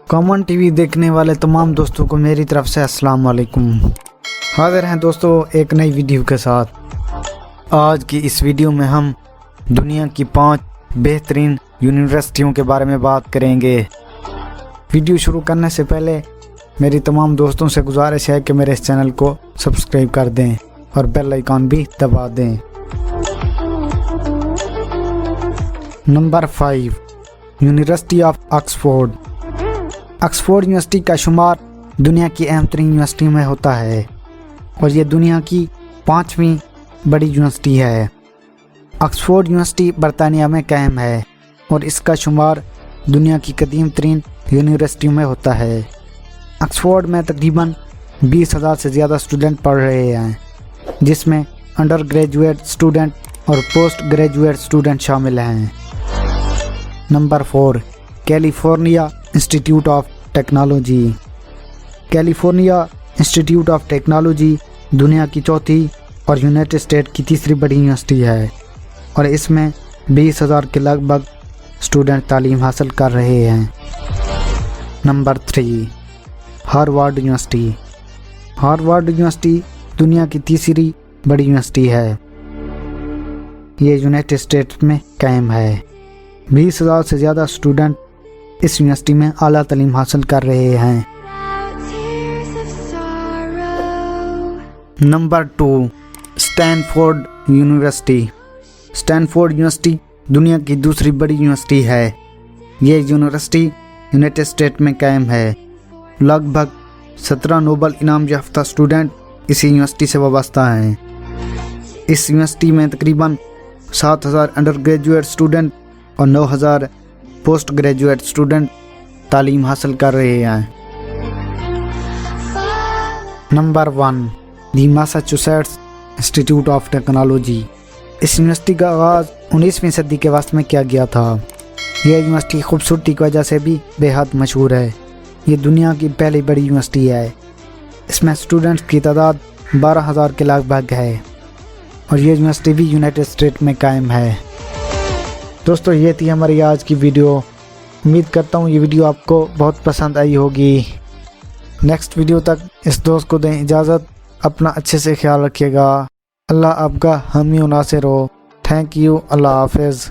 Common T V دیکھنے والے تمام دوستوں کو میری طرف سے السلام علیکم۔ حاضر ہیں دوستوں ایک نئی ویڈیو کے ساتھ۔ آج کی اس ویڈیو میں ہم دنیا کی 5 بہترین یونیورسٹیوں کے بارے میں بات کریں گے۔ ویڈیو شروع کرنے سے پہلے میری تمام دوستوں سے گزارش ہے کہ میرے اس چینل کو سبسکرائب کر دیں اور بیل آئیکن بھی دبا دیں۔ Number 5، university of Oxford. Oxford university کا شمار دنیا کی اہم ترین یونیورسٹی میں ہوتا ہے اور یہ دنیا کی 5ویں بڑی یونیورسٹی ہے۔ آکسفورڈ یونیورسٹی برطانیہ میں قائم ہے اور اس کا شمار دنیا کی قدیم ترین یونیورسٹیوں میں ہوتا ہے۔ آکسفورڈ میں تقریباً 20,000 سے زیادہ اسٹوڈنٹ پڑھ رہے ہیں، جس میں انڈر گریجویٹ اسٹوڈنٹ اور پوسٹ گریجویٹ اسٹوڈنٹ شامل ہیں۔ Number 4، California institute of technology. California institute of technology دنیا کی 4تھی اور یونائٹڈ اسٹیٹ کی 3ری بڑی یونیورسٹی ہے اور اس میں 20,000 کے لگ بھگ اسٹوڈنٹ تعلیم حاصل کر رہے ہیں۔ Number 3، Harvard university. Harvard university دنیا کی 3ری بڑی یونیورسٹی ہے۔ یہ یونائٹڈ اسٹیٹس میں قائم ہے۔ 20,000 سے زیادہ اسٹوڈنٹ اس یونیورسٹی میں اعلیٰ تعلیم حاصل کر رہے ہیں۔ Number 2، Stanford university. Stanford university دنیا کی 2ری بڑی یونیورسٹی ہے۔ یہ یونیورسٹی یونائٹڈ اسٹیٹ میں قائم ہے۔ لگ بھگ 17 نوبل انعام یافتہ اسٹوڈنٹ اسی یونیورسٹی سے وابستہ ہیں۔ اس یونیورسٹی میں تقریباً 7,000 انڈر گریجویٹ اسٹوڈنٹ اور 9,000 پوسٹ گریجویٹ اسٹوڈنٹ تعلیم حاصل کر رہے ہیں۔ Number 1، the Massachusetts Institute of Technology. اس یونیورسٹی کا آغاز 19ویں صدی کے وسط میں کیا گیا تھا۔ یہ یونیورسٹی خوبصورتی کی وجہ سے بھی بے حد مشہور ہے۔ یہ دنیا کی پہلی بڑی یونیورسٹی ہے۔ اس میں اسٹوڈنٹس کی تعداد 12,000 کے لگ بھگ ہے اور یہ یونیورسٹی بھی یونائٹڈ اسٹیٹ میں قائم ہے۔ دوستو یہ تھی ہماری آج کی ویڈیو۔ امید کرتا ہوں یہ ویڈیو آپ کو بہت پسند آئی ہوگی۔ نیکسٹ ویڈیو تک اس دوست کو دیں اجازت۔ اپنا اچھے سے خیال رکھیے گا۔ اللہ آپ کا حامی و ناصر ہو۔ Thank you. اللہ حافظ۔